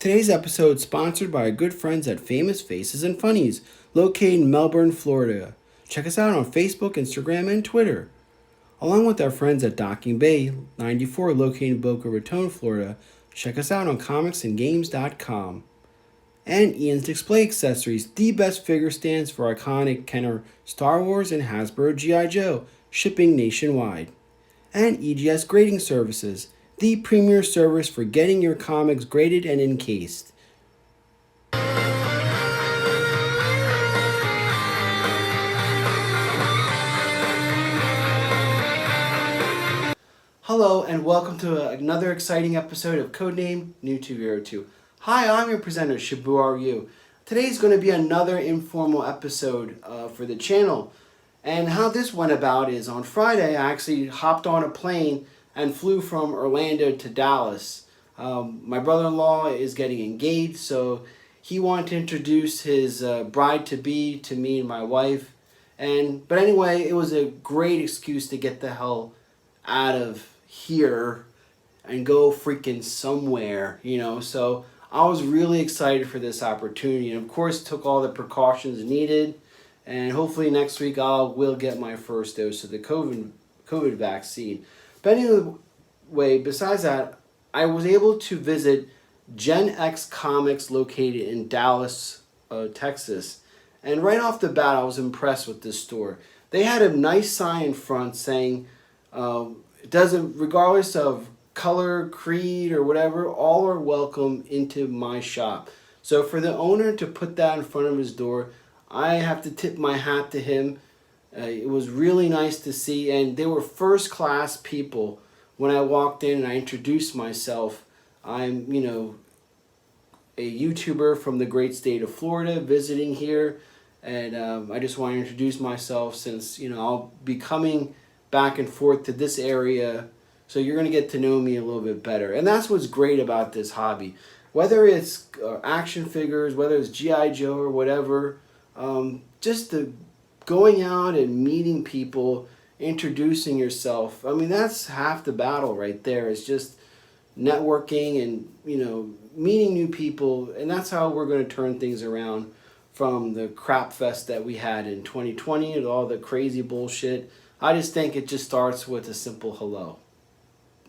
Today's episode is sponsored by our good friends at Famous Faces and Funnies, located in Melbourne, Florida. Check us out on Facebook, Instagram, and Twitter. Along with our friends at Docking Bay 94, located in Boca Raton, Florida, check us out on comicsandgames.com. And Ian's Display Accessories, the best figure stands for iconic Kenner Star Wars and Hasbro GIJoe, shipping nationwide. And EGS Grading Services, the premier service for getting your comics graded and encased. Hello and welcome to another exciting episode of Codename New202. Hi, I'm your presenter, Shibu Ryu. Today's going to be another informal episode for the channel. And how this went about is on Friday I actually hopped on a plane and flew from Orlando to Dallas. My brother-in-law is getting engaged, so he wanted to introduce his bride-to-be to me and my wife. But anyway, it was a great excuse to get the hell out of here and go freaking somewhere, So I was really excited for this opportunity, and of course took all the precautions needed. And hopefully next week I will get my first dose of the COVID vaccine. But anyway, besides that, I was able to visit Gen X Comics located in Dallas, Texas. And right off the bat, I was impressed with this store. They had a nice sign in front saying, it doesn't, regardless of color, creed, or whatever, all are welcome into my shop. So for the owner to put that in front of his door, I have to tip my hat to him. It was really nice to see, and they were first-class people. When I walked in and I introduced myself, I'm, a YouTuber from the great state of Florida visiting here, and I just want to introduce myself since, I'll be coming back and forth to this area, so you're going to get to know me a little bit better. And that's what's great about this hobby. Whether it's action figures, whether it's GIJoe or whatever, just the going out and meeting people, introducing yourself. I mean, that's half the battle right there. It's just networking and, meeting new people. And that's how we're going to turn things around from the crap fest that we had in 2020 and all the crazy bullshit. I just think it just starts with a simple hello.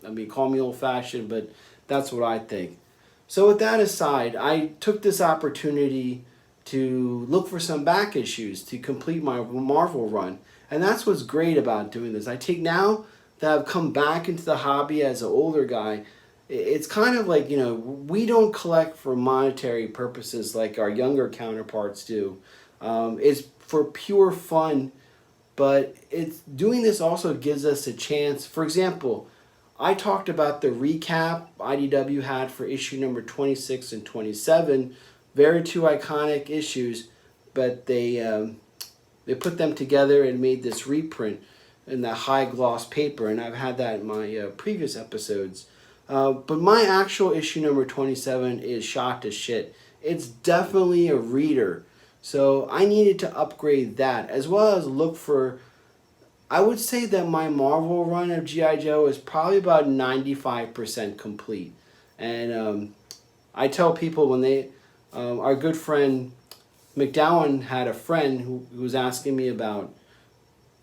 I mean, call me old-fashioned, but that's what I think. So with that aside, I took this opportunity to look for some back issues to complete my Marvel run. And that's what's great about doing this. I take now that I've come back into the hobby as an older guy, it's kind of like, we don't collect for monetary purposes like our younger counterparts do. It's for pure fun, but doing this also gives us a chance. For example, I talked about the recap IDW had for issue number 26 and 27, very two iconic issues, but they put them together and made this reprint in that high gloss paper, and I've had that in my previous episodes. But my actual issue number 27 is shot to shit. It's definitely a reader, so I needed to upgrade that, as well as look for, I would say that my Marvel run of GIJoe is probably about 95% complete. And I tell people when they, our good friend McDowan had a friend who was asking me about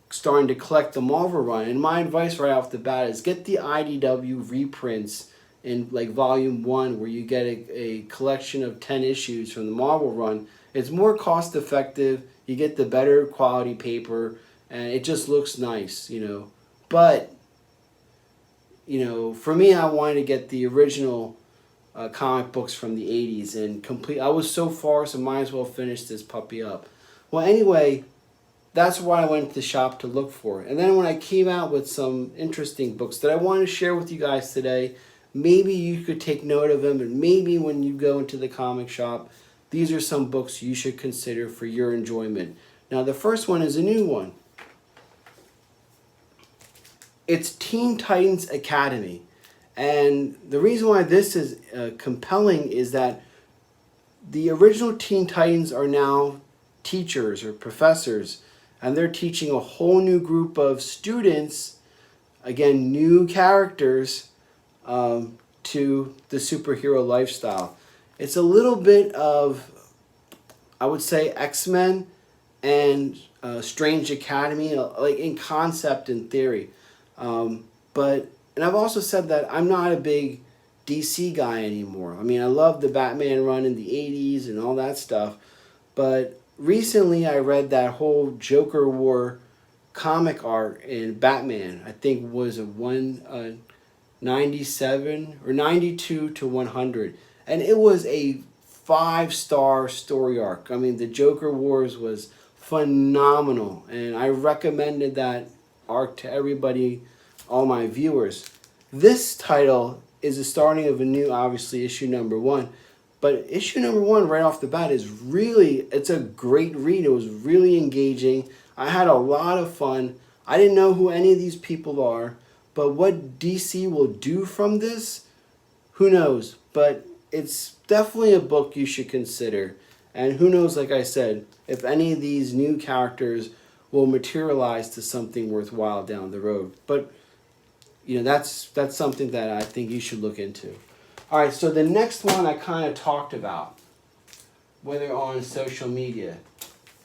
starting to collect the Marvel run, and my advice right off the bat is get the IDW reprints in like volume 1, where you get a collection of 10 issues from the Marvel run. It's more cost effective, you get the better quality paper, and it just looks nice, But, for me, I wanted to get the original comic books from the 80s and complete. I was so far, so might as well finish this puppy up. Well, anyway, that's what I went to the shop to look for. And then when I came out with some interesting books that I wanted to share with you guys today, maybe you could take note of them, and maybe when you go into the comic shop, these are some books you should consider for your enjoyment. Now, the first one is a new one. It's Teen Titans Academy. And the reason why this is compelling is that the original Teen Titans are now teachers or professors, and they're teaching a whole new group of students, again, new characters, to the superhero lifestyle. It's a little bit of, I would say, X-Men and Strange Academy, like in concept and theory. And I've also said that I'm not a big DC guy anymore. I mean, I love the Batman run in the 80s and all that stuff. But recently I read that whole Joker War comic art in Batman. I think was a 197 or 92 to 100. And it was a 5-star story arc. I mean, the Joker Wars was phenomenal. And I recommended that arc to everybody, all my viewers. This title is the starting of a new, obviously, issue number 1. But issue number 1 right off the bat is really, it's a great read. It was really engaging. I had a lot of fun. I didn't know who any of these people are, but what DC will do from this, who knows? But it's definitely a book you should consider. And who knows, like I said, if any of these new characters will materialize to something worthwhile down the road. But, you know, that's something that I think you should look into. All right, so the next one I kind of talked about, whether on social media.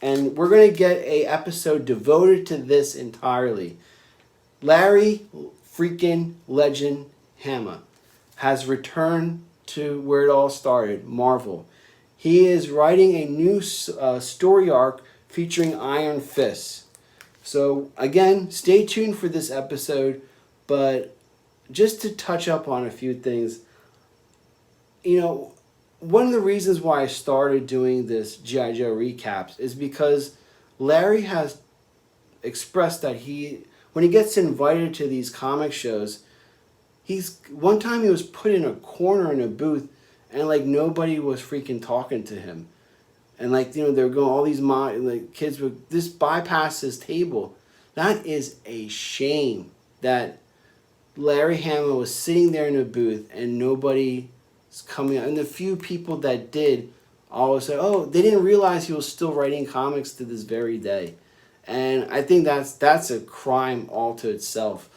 And we're going to get a episode devoted to this entirely. Larry freaking Legend Hama has returned to where it all started, Marvel. He is writing a new story arc featuring Iron Fist. So again, stay tuned for this episode, but just to touch up on a few things, you know, one of the reasons why I started doing this GIJoe recaps is because Larry has expressed that when he gets invited to these comic shows, one time he was put in a corner in a booth and like nobody was freaking talking to him. And like, you know, they're going, all these kids were, this bypassed his table. That is a shame that Larry Hama was sitting there in a booth and nobody coming out, and the few people that did always said, oh, they didn't realize he was still writing comics to this very day. And I think that's a crime all to itself.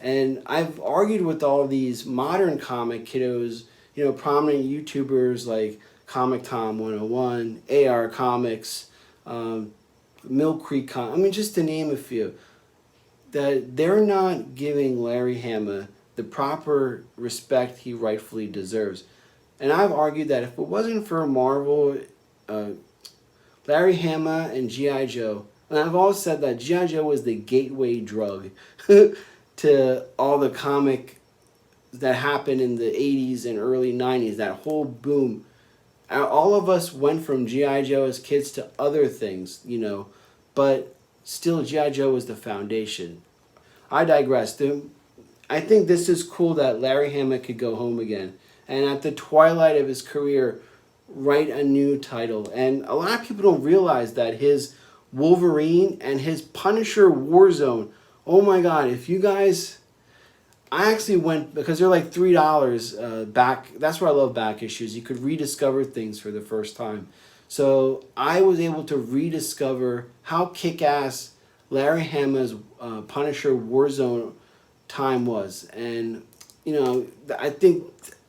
And I've argued with all these modern comic kiddos, you know, prominent YouTubers like Comic Tom 101, AR Comics, Mill Creek I mean, just to name a few, that they're not giving Larry Hama the proper respect he rightfully deserves. And I've argued that if it wasn't for Marvel, Larry Hama and GIJoe, and I've always said that GIJoe was the gateway drug to all the comic that happened in the 80s and early 90s, that whole boom. All of us went from GIJoe as kids to other things, you know, but still GIJoe was the foundation. I digress. I think this is cool that Larry Hama could go home again, and at the twilight of his career, write a new title. And a lot of people don't realize that his Wolverine and his Punisher Warzone, oh my God, if you guys, I actually went, because they're like $3 back, that's why I love back issues. You could rediscover things for the first time. So I was able to rediscover how kick-ass Larry Hama's Punisher Warzone time was. And, you know, I think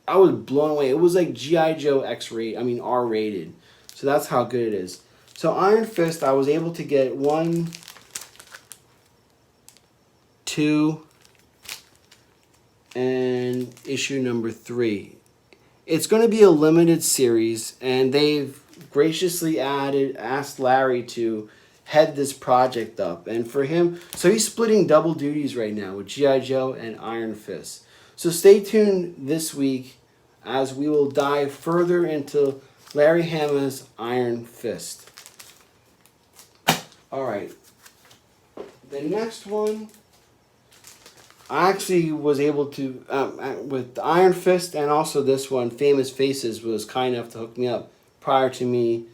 I was blown away. It was like GIJoe R-rated. So that's how good it is. So Iron Fist, I was able to get 1, 2, and issue number 3. It's going to be a limited series, and they've graciously asked Larry to head this project up. And for him, so he's splitting double duties right now with GIJoe and Iron Fist. So stay tuned this week as we will dive further into Larry Hama's Iron Fist. All right. The next one, I actually was able to, with Iron Fist and also this one, Famous Faces, was kind enough to hook me up prior to me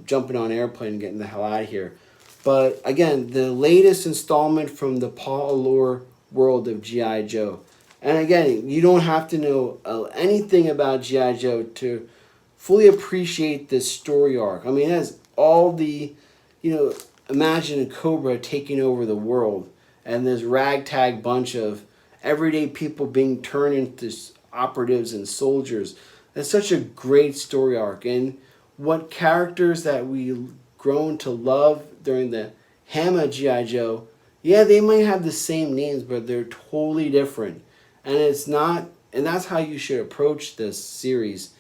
jumping on an airplane and getting the hell out of here. But again, the latest installment from the Paul Allure world of GIJoe. And again, you don't have to know anything about GIJoe to fully appreciate this story arc. I mean, it has all the, you know, imagine Cobra taking over the world, and this ragtag bunch of everyday people being turned into operatives and soldiers. It's such a great story arc, and what characters that we grown to love during the Hama GI Joe. Yeah, they might have the same names, but they're totally different, and it's not. And that's how you should approach this series.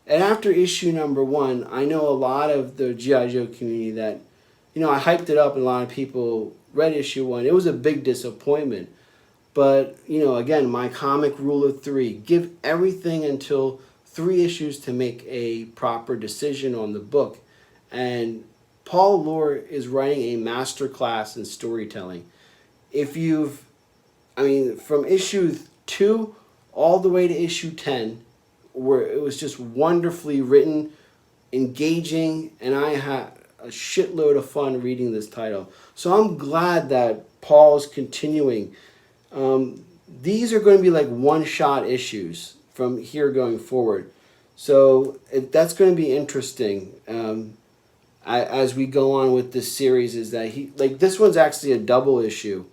And after issue number 1, I know a lot of the GI Joe community that, I hyped it up, and a lot of people read issue 1. It was a big disappointment. But, again, my comic rule of 3, give everything until 3 issues to make a proper decision on the book. And Paul Lore is writing a master class in storytelling. From issue 2 all the way to issue 10, where it was just wonderfully written, engaging, and I had a shitload of fun reading this title. So I'm glad that Paul's continuing. These are going to be like one-shot issues from here going forward. So that's going to be interesting as we go on with this series, is that this one's actually a double issue.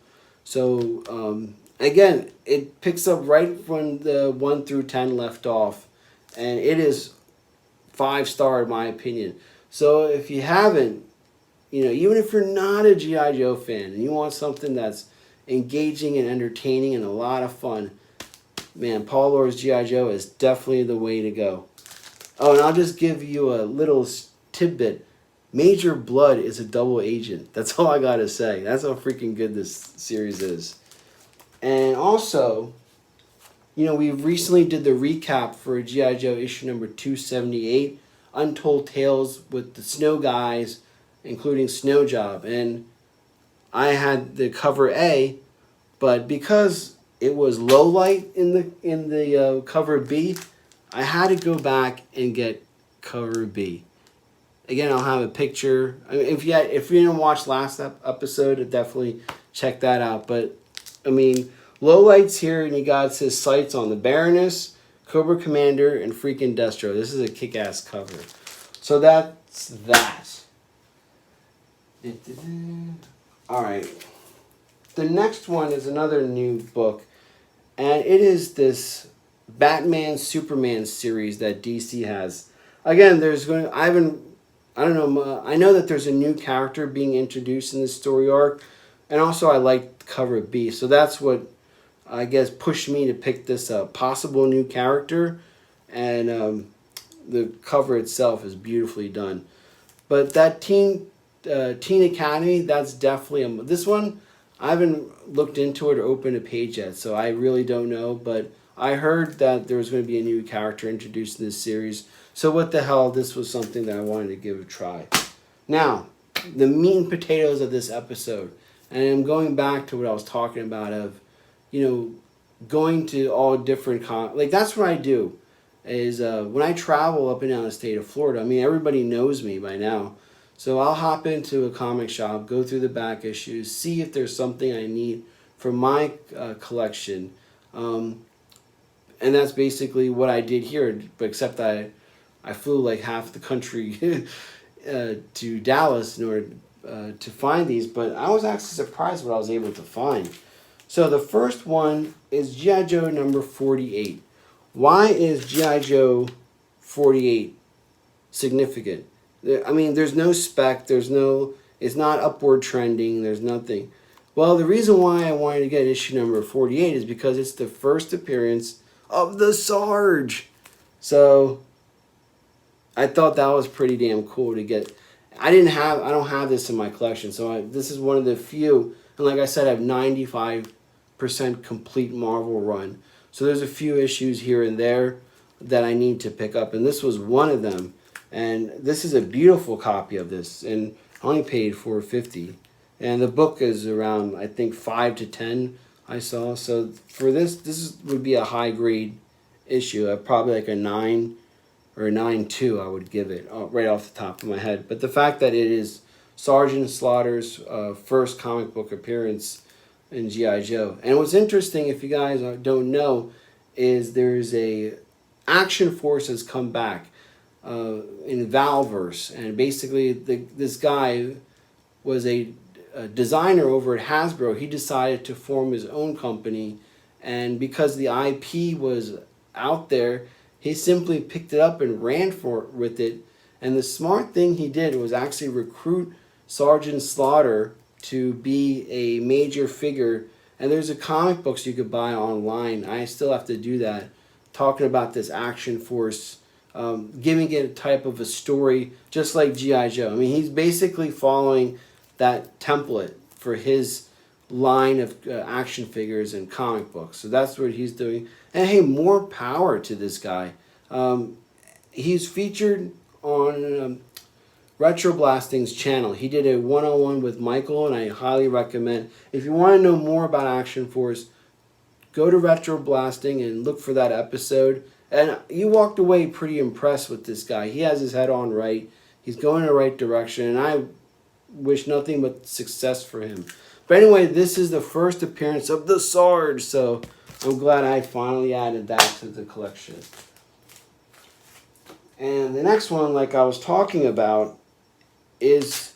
So again, it picks up right when the 1 through 10 left off, and it is 5-star in my opinion. So if you haven't, even if you're not a G.I. Joe fan and you want something that's engaging and entertaining and a lot of fun, man, Paul Lore's G.I. Joe is definitely the way to go. Oh, and I'll just give you a little tidbit. Major Blood is a double agent. That's all I gotta say. That's how freaking good this series is. And also, we recently did the recap for G.I. Joe issue number 278, Untold Tales with the Snow Guys, including Snow Job. And I had the cover A, but because it was low light in the cover B, I had to go back and get cover B. Again, I'll have a picture. If you didn't watch last episode, definitely check that out. But low lights here, and you got his sights on the Baroness, Cobra Commander, and freaking Destro. This is a kick-ass cover. So that's that. All right. The next one is another new book, and it is this Batman Superman series that DC has. Again, I know that there's a new character being introduced in this story arc, and also I like cover B, so that's what I guess pushed me to pick this possible new character, and the cover itself is beautifully done. But that Teen Academy, that's definitely this one. I haven't looked into it or opened a page yet, so I really don't know. But I heard that there was going to be a new character introduced in this series. So what the hell, this was something that I wanted to give a try. Now, the meat and potatoes of this episode, and I'm going back to what I was talking about of, going to all different that's what I do. Is when I travel up and down the state of Florida. Everybody knows me by now. So I'll hop into a comic shop, go through the back issues, see if there's something I need for my collection. And that's basically what I did here, but except I flew like half the country to Dallas in order to find these. But I was actually surprised what I was able to find. So the first one is G.I. Joe number 48. Why is G.I. Joe 48 significant? There's no spec, it's not upward trending, there's nothing. Well, the reason why I wanted to get issue number 48 is because it's the first appearance of the Sarge. So I thought that was pretty damn cool to get. I don't have this in my collection, so this is one of the few, and like I said, I have 95% complete Marvel run. So there's a few issues here and there that I need to pick up, and this was one of them. And this is a beautiful copy of this, and I only paid $4.50. And the book is around, I think, 5 to 10 I saw. So for this would be a high grade issue. Probably like a 9 or a 9.2 I would give it right off the top of my head. But the fact that it is Sergeant Slaughter's first comic book appearance in G.I. Joe. And what's interesting, if you guys don't know, is there's a Action Force has come back in Valverse, and basically this guy was a designer over at Hasbro. He decided to form his own company, and because the IP was out there, He simply picked it up and ran with it. And the smart thing he did was actually recruit Sergeant Slaughter to be a major figure. And there's a comic books you could buy online. I still have to do that. Talking about this action force, giving it a type of a story, just like G.I. Joe. I mean, he's basically following that template for his line of action figures and comic books. So that's what he's doing. And hey, more power to this guy. He's featured on Retro Blasting's channel. He did a one-on-one with Michael, and I highly recommend. If you want to know more about Action Force, go to Retro Blasting and look for that episode. And you walked away pretty impressed with this guy. He has his head on right. He's going in the right direction, and I wish nothing but success for him. But anyway, this is the first appearance of the Sarge, so I'm glad I finally added that to the collection. And the next one, like I was talking about, is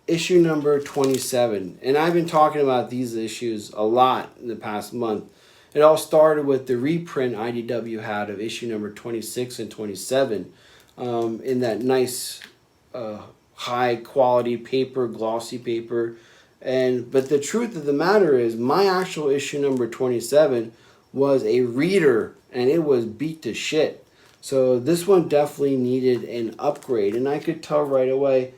issue number 27. And I've been talking about these issues a lot in the past month. It all started with the reprint IDW had of issue number 26 and 27 in that nice high quality paper, glossy paper. But the truth of the matter is my actual issue number 27 was a reader, and it was beat to shit. So this one definitely needed an upgrade, and I could tell right away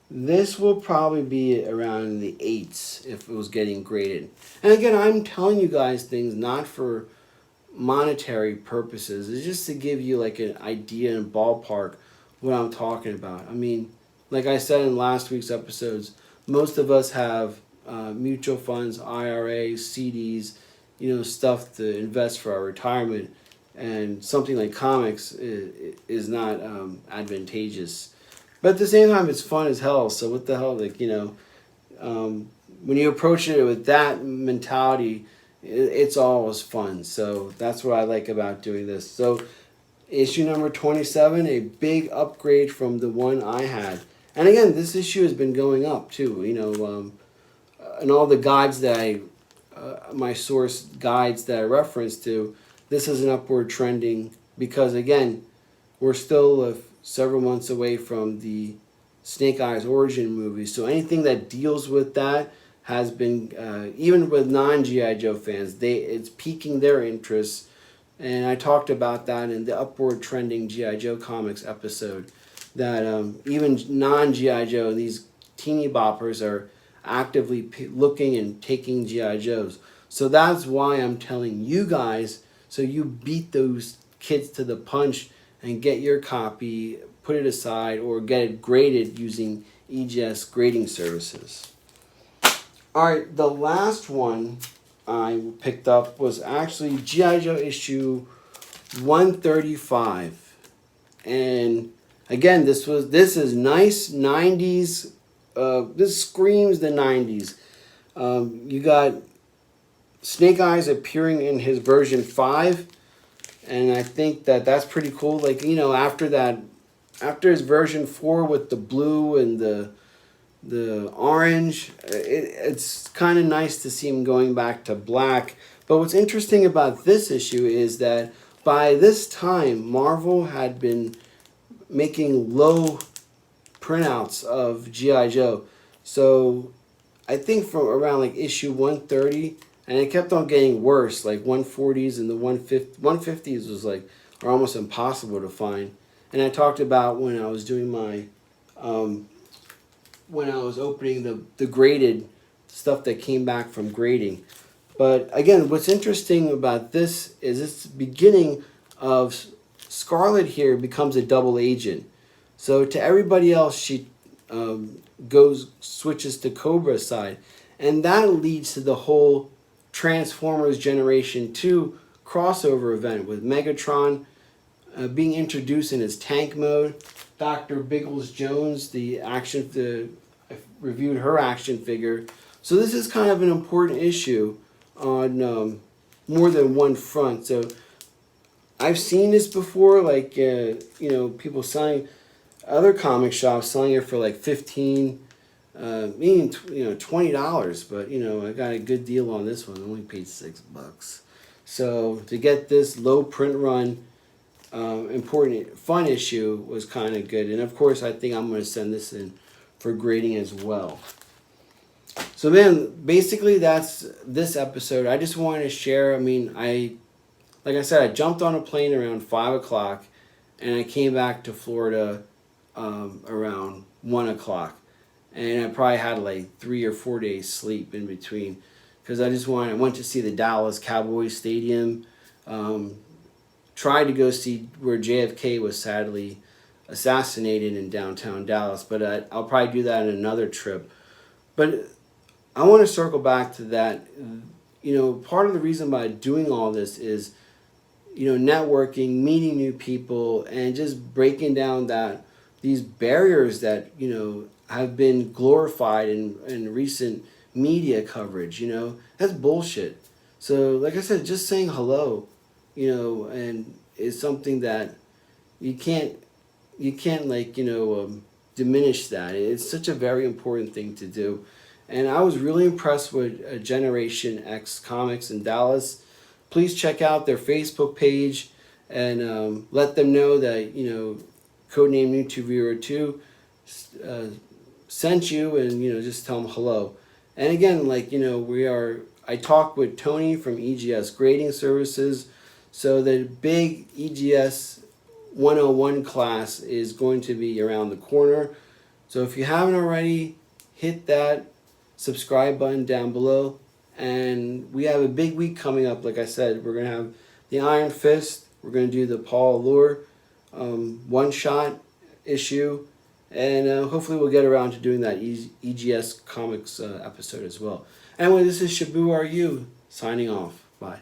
this will probably be around the 8s if it was getting graded. And again, I'm telling you guys things not for monetary purposes. It's just to give you like an idea and ballpark what I'm talking about. I mean, like I said in last week's episodes, most of us have mutual funds, IRAs, CDs, stuff to invest for our retirement. And something like comics is not advantageous. But at the same time, it's fun as hell. So what the hell, when you approach it with that mentality, it's always fun. So that's what I like about doing this. So issue number 27, a big upgrade from the one I had. And again, this issue has been going up too. And all the guides that my source guides that I reference to, this is an upward trending because, again, we're still several months away from the Snake Eyes origin movie. So anything that deals with that has been, even with non-G.I. Joe fans, it's piquing their interest. And I talked about that in the upward trending G.I. Joe comics episode, that even non-G.I. Joe, these teeny boppers are actively looking and taking G.I. Joes. So that's why I'm telling you guys, so you beat those kids to the punch and get your copy, put it aside, or get it graded using EGS grading services. Alright, the last one I picked up was actually G.I. Joe issue 135. And again, this is nice 90s. This screams the 90s. You got Snake Eyes appearing in his version 5, and I think that's pretty cool. Like, after his version 4 with the blue and the orange, it's kind of nice to see him going back to black. But what's interesting about this issue is that by this time, Marvel had been making low printouts of G.I. Joe. So I think from around like issue 130, and it kept on getting worse, like 140s and the 150s was are almost impossible to find. And I talked about when I was doing my, when I was opening the graded stuff that came back from grading. But again, what's interesting about this is it's the beginning of Scarlet here becomes a double agent. So to everybody else, she switches to Cobra's side. And that leads to the whole Transformers Generation 2 crossover event with Megatron being introduced in his tank mode. Dr. Biggles Jones, I reviewed her action figure. So this is kind of an important issue on more than one front. So I've seen this before, people selling, other comic shops selling it for like $15, meaning $20, but I got a good deal on this one. I only paid $6. So to get this low print run important, fun issue was kind of good. And of course, I think I'm going to send this in for grading as well. So then, basically, that's this episode. I just wanted to share. I mean, like I said, I jumped on a plane around 5 o'clock, and I came back to Florida around 1 o'clock. And I probably had like 3 or 4 days sleep in between, because I went to see the Dallas Cowboys Stadium. Tried to go see where JFK was sadly assassinated in downtown Dallas, but I'll probably do that in another trip. But I want to circle back to that. You know, part of the reason by doing all this is, you know, networking, meeting new people, and just breaking down these barriers that, you know, have been glorified in recent media coverage. You know, that's bullshit. So, like I said, just saying hello, you know, and is something that you can't like, you know, diminish that. It's such a very important thing to do. And I was really impressed with Generation X Comics in Dallas. Please check out their Facebook page and let them know that, you know, Codename New202 sent you, and, you know, just tell them hello. And again, like, you know, I talked with Tony from EGS Grading Services. So the big EGS 101 class is going to be around the corner. So if you haven't already, hit that subscribe button down below. And we have a big week coming up. Like I said, we're going to have the Iron Fist. We're going to do the Paul Allure one-shot issue. And hopefully we'll get around to doing that EGS Comics episode as well. Anyway, this is GIJoe signing off. Bye.